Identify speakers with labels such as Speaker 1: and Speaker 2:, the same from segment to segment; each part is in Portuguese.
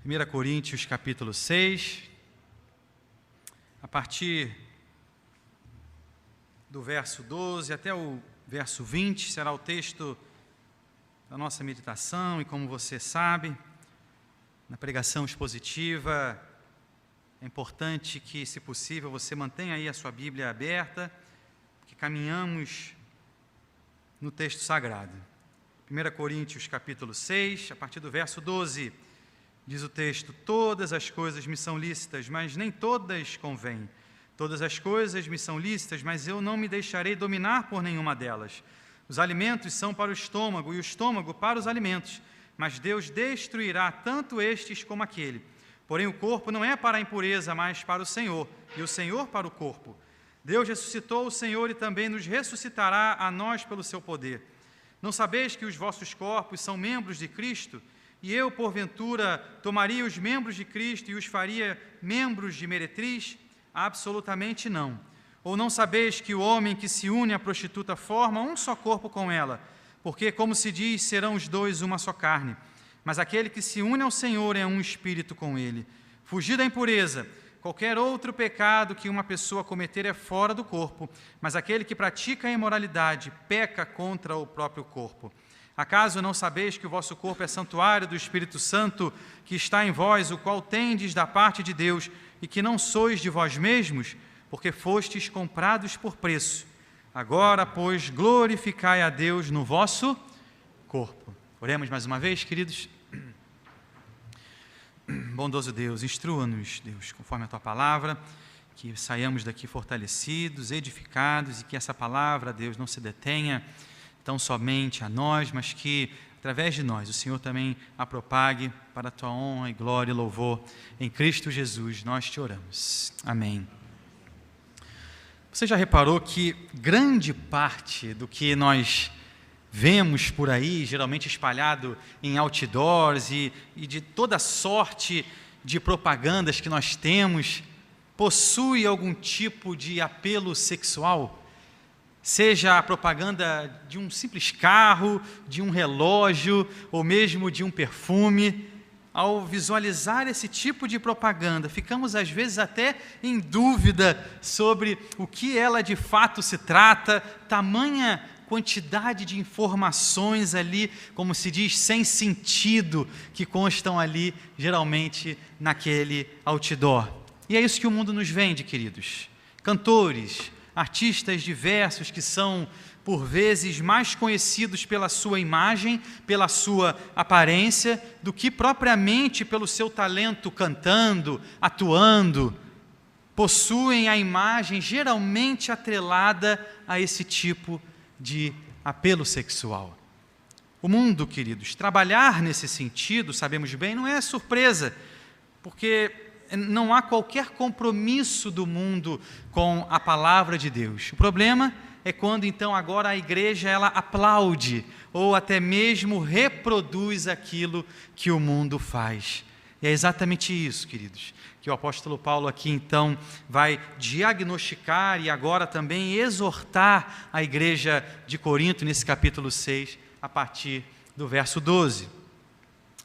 Speaker 1: 1 Coríntios capítulo 6, a partir do verso 12 até o verso 20, será o texto da nossa meditação, e como você sabe, na pregação expositiva, é importante que, se possível, você mantenha aí a sua Bíblia aberta, que caminhamos no texto sagrado. 1 Coríntios capítulo 6, a partir do verso 12, diz o texto: todas as coisas me são lícitas, mas nem todas convêm. Todas as coisas me são lícitas, mas eu não me deixarei dominar por nenhuma delas. Os alimentos são para o estômago, e o estômago para os alimentos, mas Deus destruirá tanto estes como aquele. Porém, o corpo não é para a impureza, mas para o Senhor, e o Senhor para o corpo. Deus ressuscitou o Senhor e também nos ressuscitará a nós pelo seu poder. Não sabeis que os vossos corpos são membros de Cristo? E eu, porventura, tomaria os membros de Cristo e os faria membros de meretriz? Absolutamente não. Ou não sabeis que o homem que se une à prostituta forma um só corpo com ela? Porque, como se diz, serão os dois uma só carne. Mas aquele que se une ao Senhor é um espírito com ele. Fugir da impureza. Qualquer outro pecado que uma pessoa cometer é fora do corpo, mas aquele que pratica a imoralidade peca contra o próprio corpo. Acaso não sabeis que o vosso corpo é santuário do Espírito Santo que está em vós, o qual tendes da parte de Deus, e que não sois de vós mesmos, porque fostes comprados por preço? Agora, pois, glorificai a Deus no vosso corpo. Oremos mais uma vez, queridos. Bondoso Deus, instrua-nos, Deus, conforme a Tua palavra, que saiamos daqui fortalecidos, edificados, e que essa palavra, Deus, não se detenha tão somente a nós, mas que, através de nós, o Senhor também a propague para a Tua honra e glória e louvor. Em Cristo Jesus, nós te oramos. Amém. Você já reparou que grande parte do que nós vemos por aí, geralmente espalhado em outdoors e de toda sorte de propagandas que nós temos, possui algum tipo de apelo sexual? Seja a propaganda de um simples carro, de um relógio ou mesmo de um perfume. Ao visualizar esse tipo de propaganda, ficamos às vezes até em dúvida sobre o que ela de fato se trata, tamanha quantidade de informações ali, como se diz, sem sentido, que constam ali, geralmente, naquele outdoor. E é isso que o mundo nos vende, queridos. Cantores, artistas diversos que são, por vezes, mais conhecidos pela sua imagem, pela sua aparência, do que propriamente pelo seu talento cantando, atuando, possuem a imagem geralmente atrelada a esse tipo de apelo sexual. O mundo, queridos, trabalhar nesse sentido, sabemos bem, não é surpresa, porque não há qualquer compromisso do mundo com a palavra de Deus. O problema é quando, então, agora a igreja ela aplaude ou até mesmo reproduz aquilo que o mundo faz. E é exatamente isso, queridos, que o apóstolo Paulo aqui, então, vai diagnosticar e agora também exortar a igreja de Corinto, nesse capítulo 6, a partir do verso 12.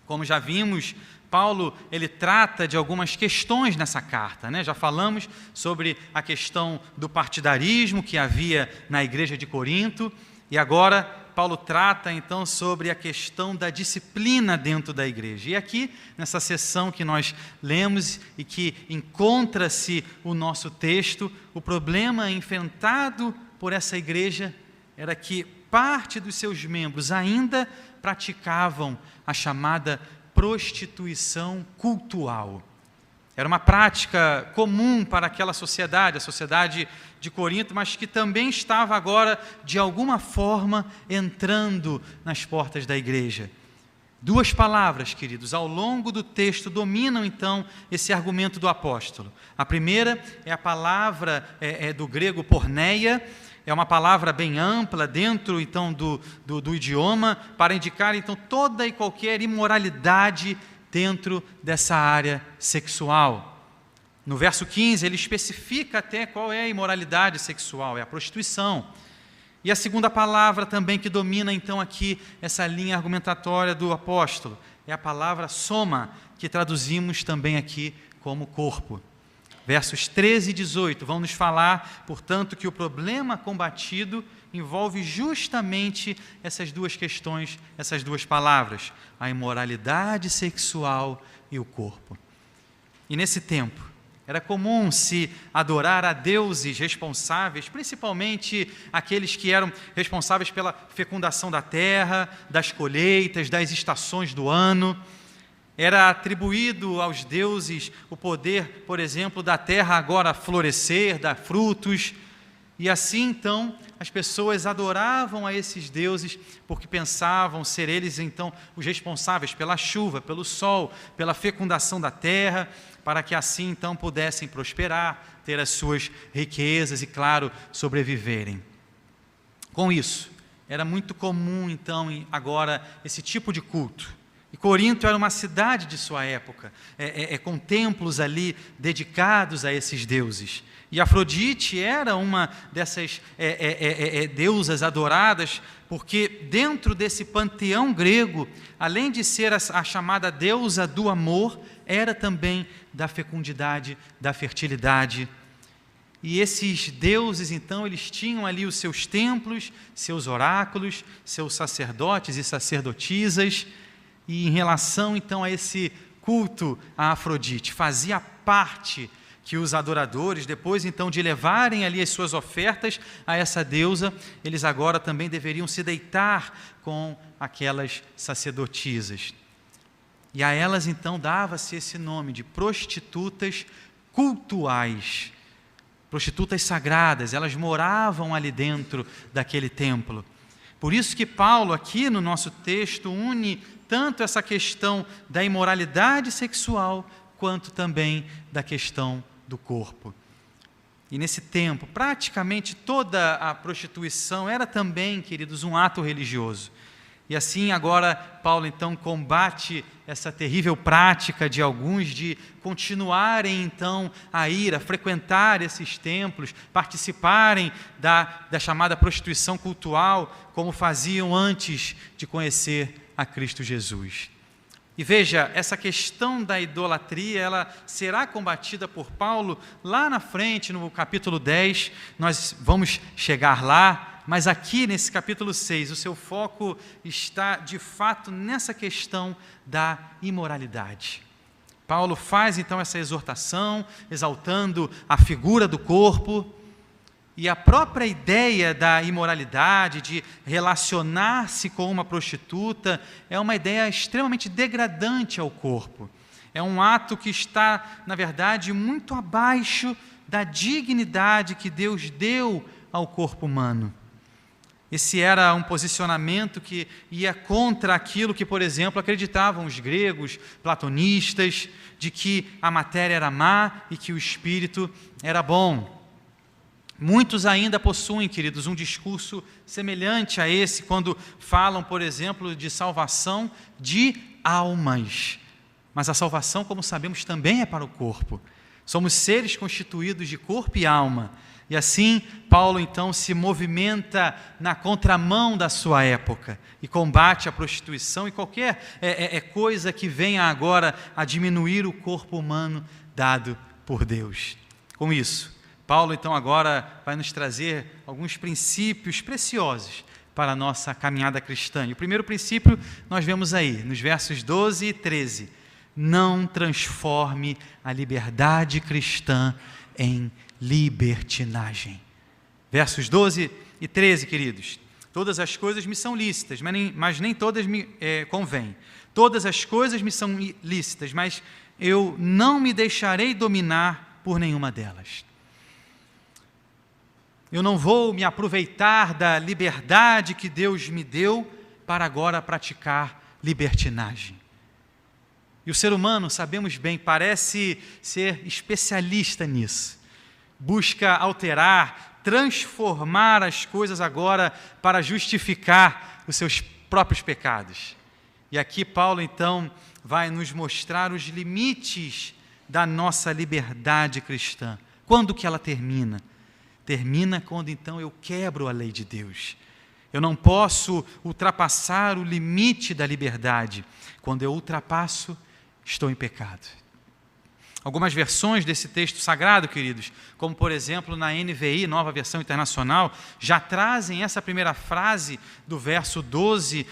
Speaker 1: Como já vimos, Paulo, ele trata de algumas questões nessa carta, né? Já falamos sobre a questão do partidarismo que havia na igreja de Corinto, e agora Paulo trata então sobre a questão da disciplina dentro da igreja. E aqui, nessa sessão que nós lemos e que encontra-se o nosso texto, o problema enfrentado por essa igreja era que parte dos seus membros ainda praticavam a chamada prostituição cultual. Era uma prática comum para aquela sociedade, a sociedade de Corinto, mas que também estava agora, de alguma forma, entrando nas portas da igreja. Duas palavras, queridos, ao longo do texto dominam, então, esse argumento do apóstolo. A primeira é a palavra do grego porneia, é uma palavra bem ampla dentro, então, do idioma, para indicar, então, toda e qualquer imoralidade dentro dessa área sexual. No verso 15, ele especifica até qual é a imoralidade sexual, é a prostituição. E a segunda palavra também que domina, então, aqui essa linha argumentatória do apóstolo é a palavra soma, que traduzimos também aqui como corpo. Versos 13 e 18 vão nos falar, portanto, que o problema combatido envolve justamente essas duas questões, essas duas palavras, a imoralidade sexual e o corpo. E nesse tempo, era comum se adorar a deuses responsáveis, principalmente aqueles que eram responsáveis pela fecundação da terra, das colheitas, das estações do ano. Era atribuído aos deuses o poder, por exemplo, da terra agora florescer, dar frutos. E assim, então, as pessoas adoravam a esses deuses porque pensavam ser eles, então, os responsáveis pela chuva, pelo sol, pela fecundação da terra, para que assim, então, pudessem prosperar, ter as suas riquezas e, claro, sobreviverem. Com isso, era muito comum, então, agora, esse tipo de culto. E Corinto era uma cidade de sua época, com templos ali dedicados a esses deuses. E Afrodite era uma dessas deusas adoradas, porque dentro desse panteão grego, além de ser a chamada deusa do amor, era também da fecundidade, da fertilidade. E esses deuses, então, eles tinham ali os seus templos, seus oráculos, seus sacerdotes e sacerdotisas. E em relação, então, a esse culto a Afrodite, fazia parte que os adoradores, depois, então, de levarem ali as suas ofertas a essa deusa, eles agora também deveriam se deitar com aquelas sacerdotisas. E a elas, então, dava-se esse nome de prostitutas cultuais, prostitutas sagradas. Elas moravam ali dentro daquele templo. Por isso que Paulo, aqui no nosso texto, une tanto essa questão da imoralidade sexual, quanto também da questão do corpo. E nesse tempo, praticamente toda a prostituição era também, queridos, um ato religioso. E assim agora Paulo então combate essa terrível prática de alguns de continuarem então a ir, a frequentar esses templos, participarem da chamada prostituição cultual, como faziam antes de conhecer a Cristo Jesus. E veja, essa questão da idolatria, ela será combatida por Paulo lá na frente, no capítulo 10, nós vamos chegar lá, mas aqui nesse capítulo 6, o seu foco está de fato nessa questão da imoralidade. Paulo faz então essa exortação, exaltando a figura do corpo, e a própria ideia da imoralidade, de relacionar-se com uma prostituta, é uma ideia extremamente degradante ao corpo. É um ato que está, na verdade, muito abaixo da dignidade que Deus deu ao corpo humano. Esse era um posicionamento que ia contra aquilo que, por exemplo, acreditavam os gregos, platonistas, de que a matéria era má e que o espírito era bom. Muitos ainda possuem, queridos, um discurso semelhante a esse, quando falam, por exemplo, de salvação de almas. Mas a salvação, como sabemos, também é para o corpo. Somos seres constituídos de corpo e alma. E assim, Paulo então se movimenta na contramão da sua época e combate a prostituição e qualquer coisa que venha agora a diminuir o corpo humano dado por Deus. Com isso, Paulo, então, agora vai nos trazer alguns princípios preciosos para a nossa caminhada cristã. E o primeiro princípio nós vemos aí, nos versos 12 e 13. Não transforme a liberdade cristã em libertinagem. Versos 12 e 13, queridos. Todas as coisas me são lícitas, mas nem todas me convêm. Todas as coisas me são lícitas, mas eu não me deixarei dominar por nenhuma delas. Eu não vou me aproveitar da liberdade que Deus me deu para agora praticar libertinagem. E o ser humano, sabemos bem, parece ser especialista nisso. Busca alterar, transformar as coisas agora para justificar os seus próprios pecados. E aqui Paulo, então, vai nos mostrar os limites da nossa liberdade cristã. Quando que ela termina? Termina quando, então, eu quebro a lei de Deus. Eu não posso ultrapassar o limite da liberdade. Quando eu ultrapasso, estou em pecado. Algumas versões desse texto sagrado, queridos, como por exemplo na NVI, Nova Versão Internacional, já trazem essa primeira frase do verso 12,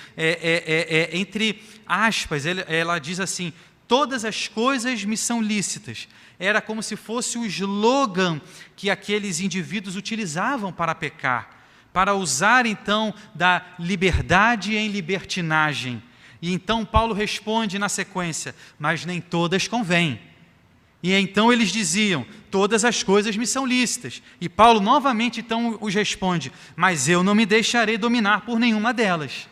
Speaker 1: entre aspas, ela diz assim: todas as coisas me são lícitas. Era como se fosse o slogan que aqueles indivíduos utilizavam para pecar, para usar então da liberdade em libertinagem. E então Paulo responde na sequência: mas nem todas convêm. E então eles diziam: todas as coisas me são lícitas. E Paulo novamente então os responde: mas eu não me deixarei dominar por nenhuma delas.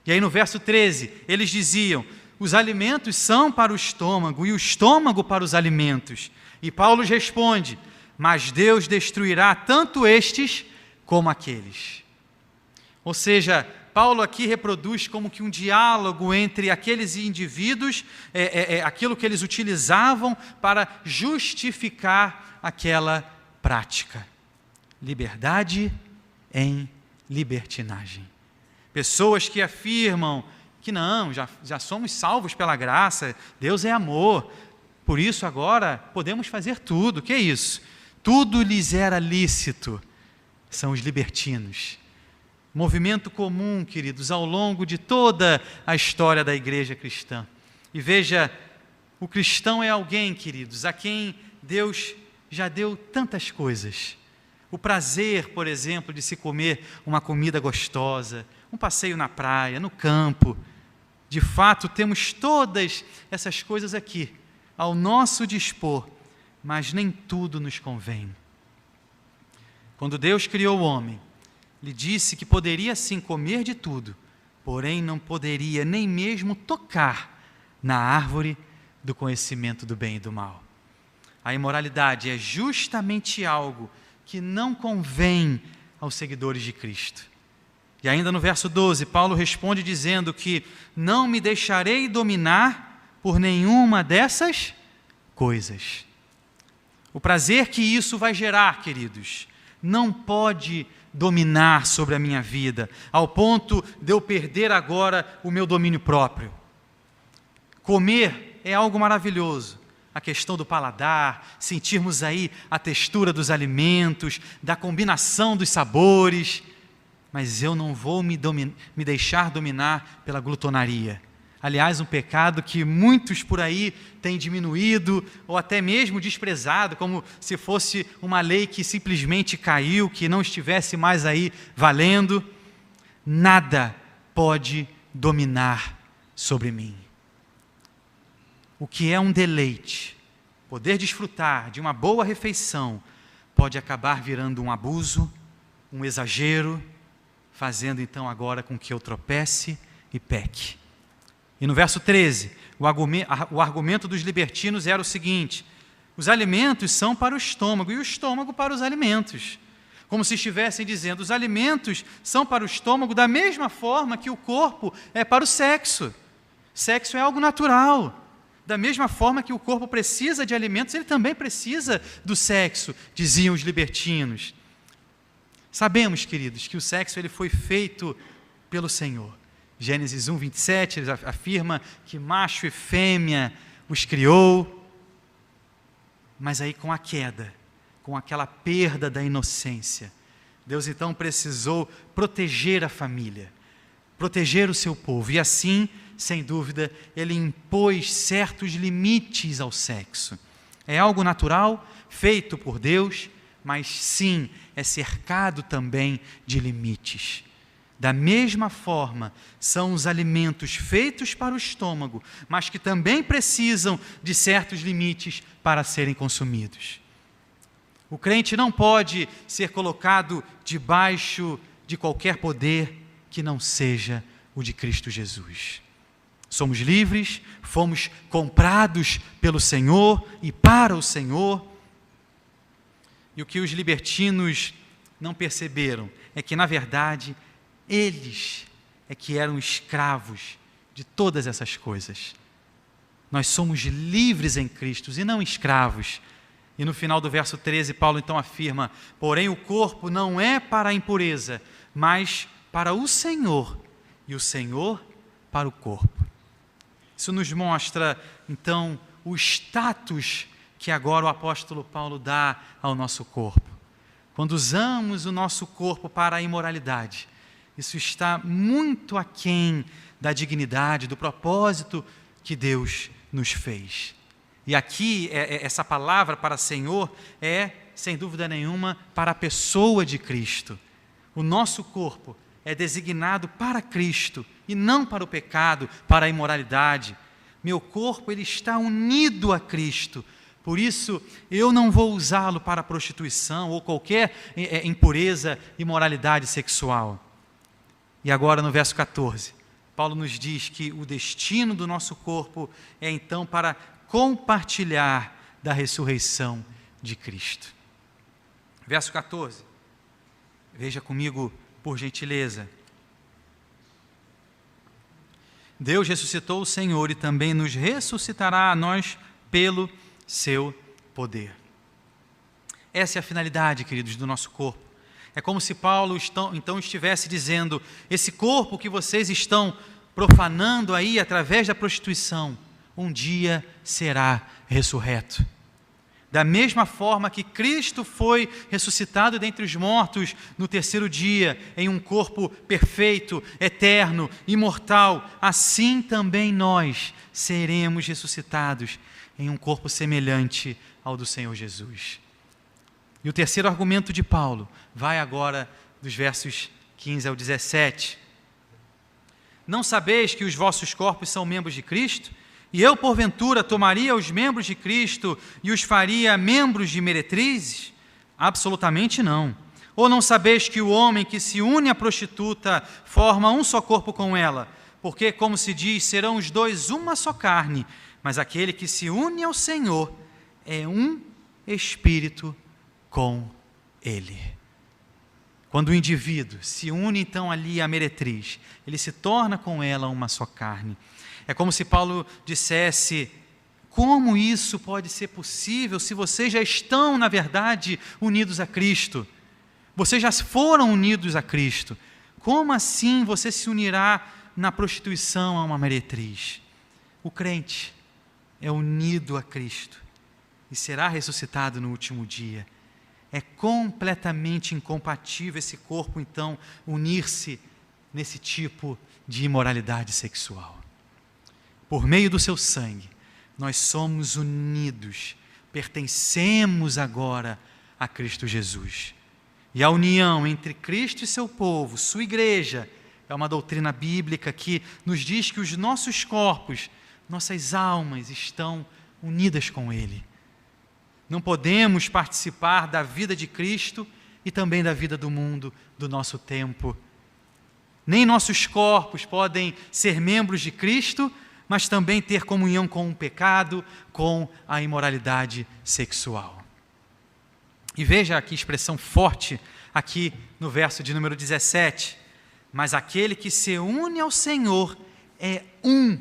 Speaker 1: E aí no verso 13, eles diziam: os alimentos são para o estômago e o estômago para os alimentos. E Paulo responde: mas Deus destruirá tanto estes como aqueles. Ou seja, Paulo aqui reproduz como que um diálogo entre aqueles indivíduos, aquilo que eles utilizavam para justificar aquela prática. Liberdade em libertinagem. Pessoas que afirmam que não, já somos salvos pela graça, Deus é amor, por isso agora podemos fazer tudo. Que é isso? Tudo lhes era lícito. São os libertinos. Movimento comum, queridos, ao longo de toda a história da igreja cristã. E veja, o cristão é alguém, queridos, a quem Deus já deu tantas coisas. O prazer, por exemplo, de se comer uma comida gostosa, um passeio na praia, no campo. De fato, temos todas essas coisas aqui, ao nosso dispor, mas nem tudo nos convém. Quando Deus criou o homem, lhe disse que poderia sim comer de tudo, porém não poderia nem mesmo tocar na árvore do conhecimento do bem e do mal. A imoralidade é justamente algo que não convém aos seguidores de Cristo. E ainda no verso 12, Paulo responde dizendo que não me deixarei dominar por nenhuma dessas coisas. O prazer que isso vai gerar, queridos, não pode dominar sobre a minha vida, ao ponto de eu perder agora o meu domínio próprio. Comer é algo maravilhoso. A questão do paladar, sentirmos aí a textura dos alimentos, da combinação dos sabores, mas eu não vou me deixar dominar pela glutonaria. Aliás, um pecado que muitos por aí têm diminuído ou até mesmo desprezado, como se fosse uma lei que simplesmente caiu, que não estivesse mais aí valendo. Nada pode dominar sobre mim. O que é um deleite, poder desfrutar de uma boa refeição, pode acabar virando um abuso, um exagero, fazendo então agora com que eu tropece e peque. E no verso 13, o argumento dos libertinos era o seguinte: os alimentos são para o estômago e o estômago para os alimentos. Como se estivessem dizendo, os alimentos são para o estômago da mesma forma que o corpo é para o sexo. Sexo é algo natural. Da mesma forma que o corpo precisa de alimentos, ele também precisa do sexo, diziam os libertinos. Sabemos, queridos, que o sexo ele foi feito pelo Senhor. Gênesis 1, 27, ele afirma que macho e fêmea os criou, mas aí com a queda, com aquela perda da inocência, Deus então precisou proteger a família, proteger o seu povo, e assim, sem dúvida, ele impôs certos limites ao sexo. É algo natural, feito por Deus, mas sim, é cercado também de limites. Da mesma forma, são os alimentos feitos para o estômago, mas que também precisam de certos limites para serem consumidos. O crente não pode ser colocado debaixo de qualquer poder que não seja o de Cristo Jesus. Somos livres, fomos comprados pelo Senhor e para o Senhor. E o que os libertinos não perceberam é que, na verdade, eles é que eram escravos de todas essas coisas. Nós somos livres em Cristo e não escravos. E no final do verso 13, Paulo então afirma: porém o corpo não é para a impureza, mas para o Senhor e o Senhor para o corpo. Isso nos mostra, então, o status que agora o apóstolo Paulo dá ao nosso corpo. Quando usamos o nosso corpo para a imoralidade, isso está muito aquém da dignidade, do propósito que Deus nos fez. E aqui, essa palavra para Senhor é, sem dúvida nenhuma, para a pessoa de Cristo. O nosso corpo é designado para Cristo e não para o pecado, para a imoralidade. Meu corpo, ele está unido a Cristo. Por isso, eu não vou usá-lo para prostituição ou qualquer impureza, imoralidade sexual. E agora, no verso 14, Paulo nos diz que o destino do nosso corpo é então para compartilhar da ressurreição de Cristo. Verso 14, veja comigo, por gentileza. Deus ressuscitou o Senhor e também nos ressuscitará a nós pelo seu poder. Essa é a finalidade, queridos, do nosso corpo. É como se Paulo então estivesse dizendo: esse corpo que vocês estão profanando aí através da prostituição, um dia será ressurreto. Da mesma forma que Cristo foi ressuscitado dentre os mortos no terceiro dia, em um corpo perfeito, eterno, imortal, assim também nós seremos ressuscitados em um corpo semelhante ao do Senhor Jesus. E o terceiro argumento de Paulo vai agora dos versos 15 ao 17. Não sabeis que os vossos corpos são membros de Cristo? E eu, porventura, tomaria os membros de Cristo e os faria membros de meretrizes? Absolutamente não. Ou não sabeis que o homem que se une à prostituta forma um só corpo com ela? Porque, como se diz, serão os dois uma só carne. Mas aquele que se une ao Senhor é um espírito com Ele. Quando o indivíduo se une então ali à meretriz, ele se torna com ela uma só carne. É como se Paulo dissesse: como isso pode ser possível se vocês já estão, na verdade, unidos a Cristo? Vocês já foram unidos a Cristo. Como assim você se unirá na prostituição a uma meretriz? O crente é unido a Cristo e será ressuscitado no último dia. É completamente incompatível esse corpo, então, unir-se nesse tipo de imoralidade sexual. Por meio do seu sangue, nós somos unidos, pertencemos agora a Cristo Jesus. E a união entre Cristo e seu povo, sua igreja, é uma doutrina bíblica que nos diz que os nossos corpos, nossas almas estão unidas com Ele. Não podemos participar da vida de Cristo e também da vida do mundo, do nosso tempo. Nem nossos corpos podem ser membros de Cristo, mas também ter comunhão com o pecado, com a imoralidade sexual. E veja que expressão forte aqui no verso de número 17. Mas aquele que se une ao Senhor é um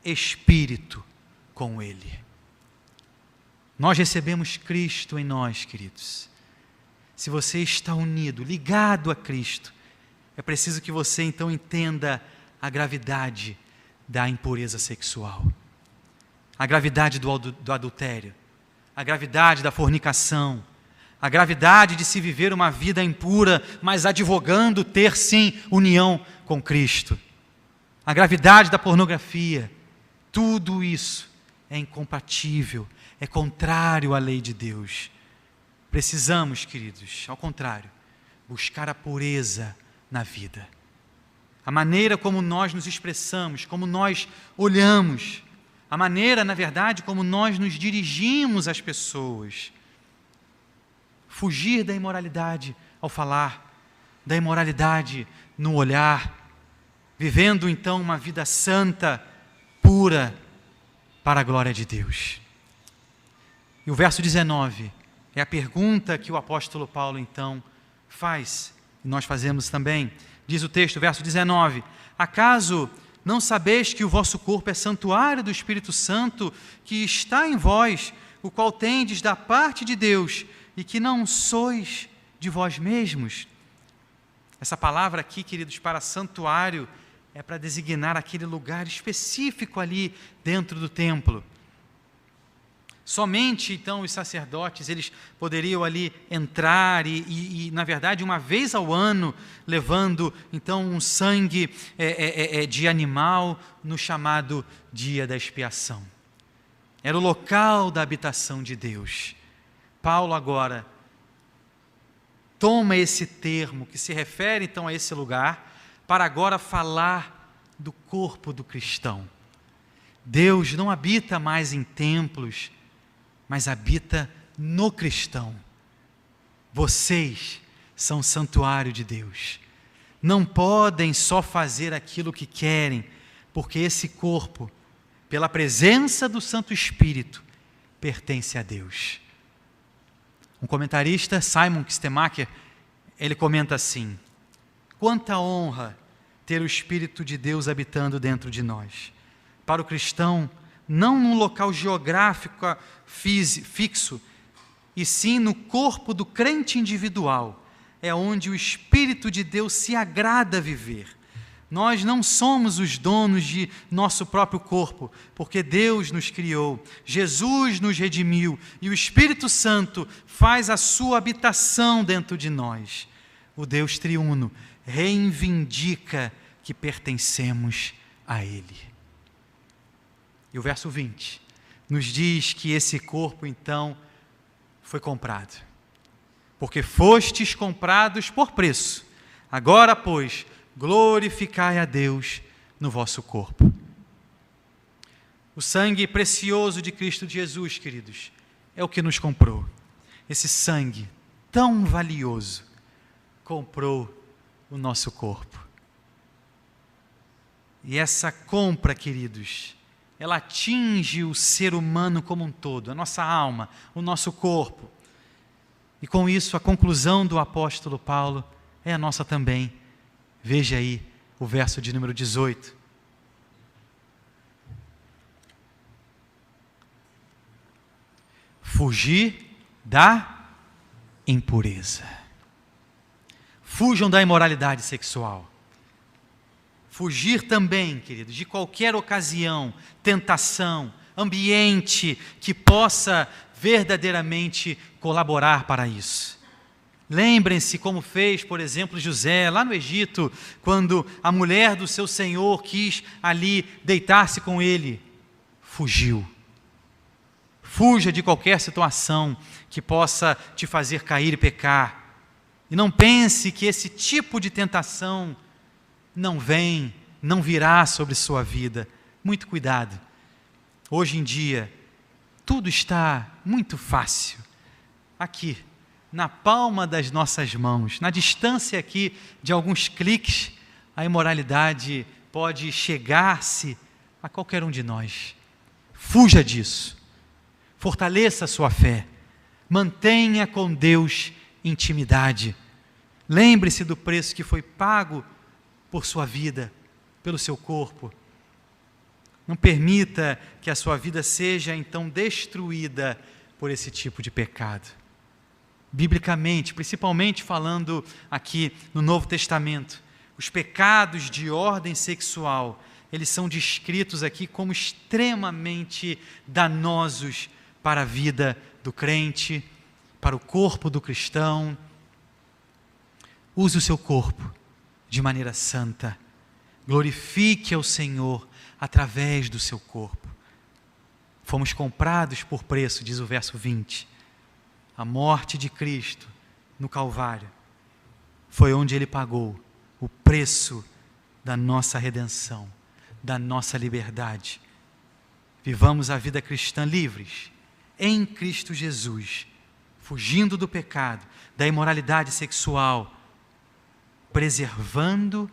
Speaker 1: espírito com Ele. Nós recebemos Cristo em nós, queridos. Se você está unido, ligado a Cristo, é preciso que você então entenda a gravidade da impureza sexual, a gravidade do adultério, a gravidade da fornicação, a gravidade de se viver uma vida impura, mas advogando ter sim união com Cristo, a gravidade da pornografia. Tudo isso é incompatível, é contrário à lei de Deus. Precisamos, queridos, ao contrário, buscar a pureza na vida. A maneira como nós nos expressamos, como nós olhamos, a maneira, na verdade, como nós nos dirigimos às pessoas. Fugir da imoralidade ao falar, da imoralidade no olhar, vivendo então uma vida santa, pura, para a glória de Deus. E o verso 19 é a pergunta que o apóstolo Paulo então faz, e nós fazemos também. Diz o texto, verso 19: acaso não sabeis que o vosso corpo é santuário do Espírito Santo, que está em vós, o qual tendes da parte de Deus, e que não sois de vós mesmos? Essa palavra aqui, queridos, para santuário, é para designar aquele lugar específico ali dentro do templo. Somente, então, os sacerdotes, eles poderiam ali entrar e na verdade, uma vez ao ano, levando, então, um sangue de animal no chamado dia da expiação. Era o local da habitação de Deus. Paulo agora toma esse termo que se refere, então, a esse lugar, para agora falar do corpo do cristão. Deus não habita mais em templos, mas habita no cristão. Vocês são santuário de Deus. Não podem só fazer aquilo que querem, porque esse corpo, pela presença do Santo Espírito, pertence a Deus. Um comentarista, Simon Kistemaker, ele comenta assim: quanta honra ter o Espírito de Deus habitando dentro de nós. Para o cristão, não num local geográfico fixo, e sim no corpo do crente individual, é onde o Espírito de Deus se agrada viver. Nós não somos os donos de nosso próprio corpo, porque Deus nos criou, Jesus nos redimiu, e o Espírito Santo faz a sua habitação dentro de nós. O Deus triuno reivindica que pertencemos a Ele. E o verso 20 nos diz que esse corpo, então, foi comprado. Porque fostes comprados por preço. Agora, pois, glorificai a Deus no vosso corpo. O sangue precioso de Cristo Jesus, queridos, é o que nos comprou. Esse sangue tão valioso comprou o nosso corpo. E essa compra, queridos, ela atinge o ser humano como um todo, a nossa alma, o nosso corpo. E com isso, a conclusão do apóstolo Paulo é a nossa também. Veja aí o verso de número 18. Fugir da impureza. Fujam da imoralidade sexual. Fugir também, queridos, de qualquer ocasião, tentação, ambiente que possa verdadeiramente colaborar para isso. Lembrem-se como fez, por exemplo, José, lá no Egito, quando a mulher do seu senhor quis ali deitar-se com ele. Fugiu. Fuja de qualquer situação que possa te fazer cair e pecar. E não pense que esse tipo de tentação não virá sobre sua vida. Muito cuidado. Hoje em dia, tudo está muito fácil. Aqui, na palma das nossas mãos, na distância aqui de alguns cliques, a imoralidade pode chegar-se a qualquer um de nós. Fuja disso. Fortaleça a sua fé. Mantenha com Deus intimidade. Lembre-se do preço que foi pago por sua vida, pelo seu corpo. Não permita que a sua vida seja então destruída por esse tipo de pecado. Biblicamente, principalmente falando aqui no Novo Testamento, os pecados de ordem sexual, eles são descritos aqui como extremamente danosos para a vida do crente, para o corpo do cristão. Use o seu corpo de maneira santa. Glorifique ao Senhor através do seu corpo. Fomos comprados por preço, diz o verso 20. A morte de Cristo no Calvário foi onde Ele pagou o preço da nossa redenção, da nossa liberdade. Vivamos a vida cristã livres, em Cristo Jesus, fugindo do pecado, da imoralidade sexual, preservando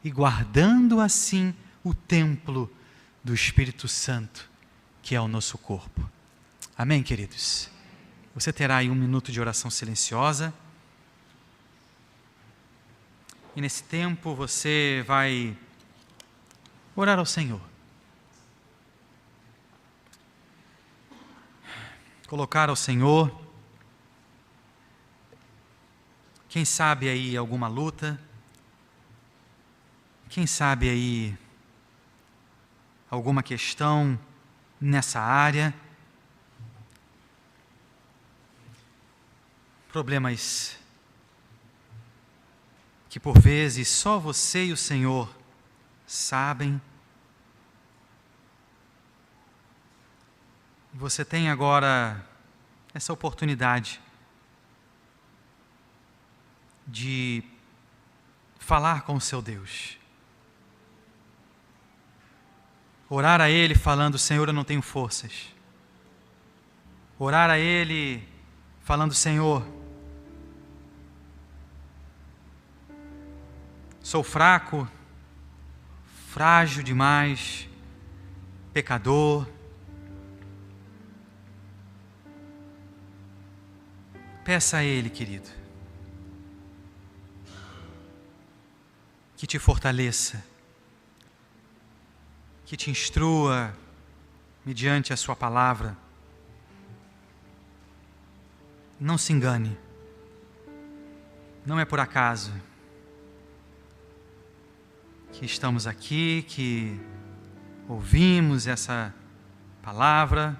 Speaker 1: e guardando assim o templo do Espírito Santo, que é o nosso corpo. Amém, queridos? Você terá aí 1 minuto de oração silenciosa. E nesse tempo você vai orar ao Senhor. Colocar ao Senhor, quem sabe aí alguma luta, Quem sabe aí alguma questão nessa área, problemas que por vezes só você e o Senhor sabem. Você tem agora essa oportunidade de falar com o seu Deus. Orar a Ele falando: Senhor, eu não tenho forças. Orar a Ele falando: Senhor, sou fraco, frágil demais, pecador. Peça a Ele, querido, que te fortaleça, que te instrua mediante a sua palavra. Não se engane, não é por acaso que estamos aqui, que ouvimos essa palavra,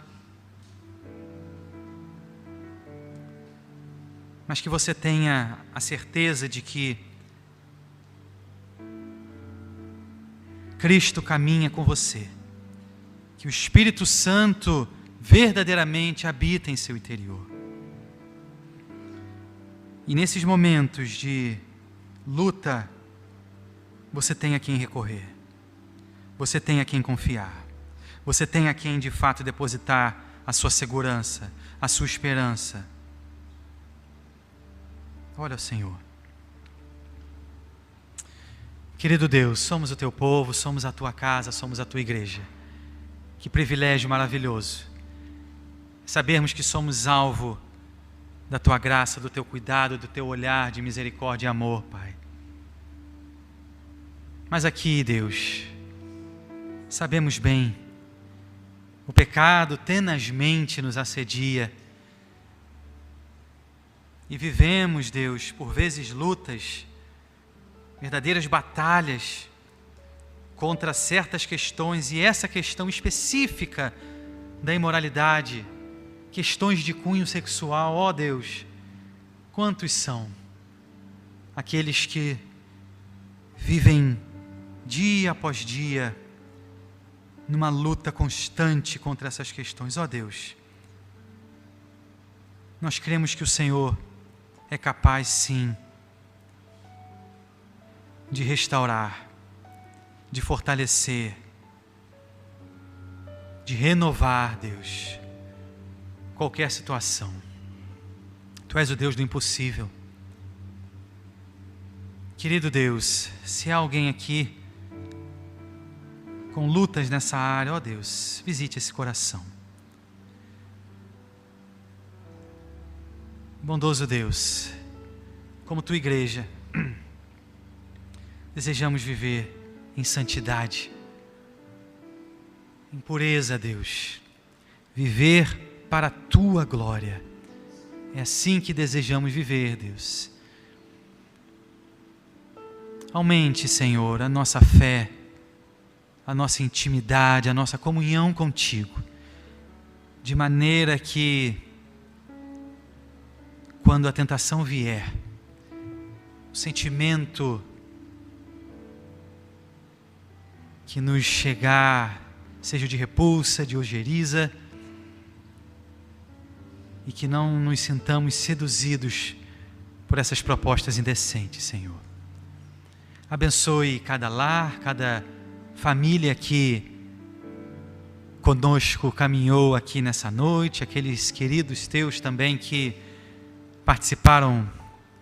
Speaker 1: mas que você tenha a certeza de que Cristo caminha com você, que o Espírito Santo verdadeiramente habita em seu interior. E nesses momentos de luta, você tem a quem recorrer, você tem a quem confiar, você tem a quem de fato depositar a sua segurança, a sua esperança. Olha, Senhor. Querido Deus, somos o Teu povo, somos a Tua casa, somos a Tua igreja. Que privilégio maravilhoso sabermos que somos alvo da Tua graça, do Teu cuidado, do Teu olhar de misericórdia e amor, Pai. Mas aqui, Deus, sabemos bem, o pecado tenazmente nos assedia e vivemos, Deus, por vezes lutas, verdadeiras batalhas contra certas questões, e essa questão específica da imoralidade, questões de cunho sexual, ó Deus, quantos são aqueles que vivem dia após dia numa luta constante contra essas questões, ó Deus. Nós cremos que o Senhor é capaz, sim, de restaurar, de fortalecer, de renovar, Deus, qualquer situação. Tu és o Deus do impossível. Querido Deus, se há alguém aqui com lutas nessa área, ó Deus, visite esse coração. Bondoso Deus, como Tua igreja, desejamos viver em santidade, em pureza, Deus, viver para a Tua glória. É assim que desejamos viver, Deus. Aumente, Senhor, a nossa fé, a nossa intimidade, a nossa comunhão contigo, de maneira que, quando a tentação vier, o sentimento que nos chegar, seja de repulsa, de ojeriza, e que não nos sintamos seduzidos por essas propostas indecentes, Senhor. Abençoe cada lar, cada família que conosco caminhou aqui nessa noite, aqueles queridos Teus também que participaram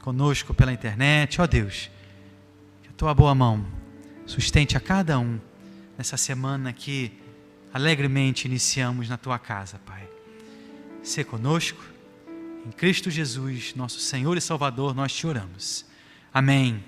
Speaker 1: conosco pela internet. Ó Deus, que a Tua boa mão sustente a cada um nessa semana que alegremente iniciamos na Tua casa, Pai. Sê conosco, em Cristo Jesus, nosso Senhor e Salvador, nós te oramos. Amém.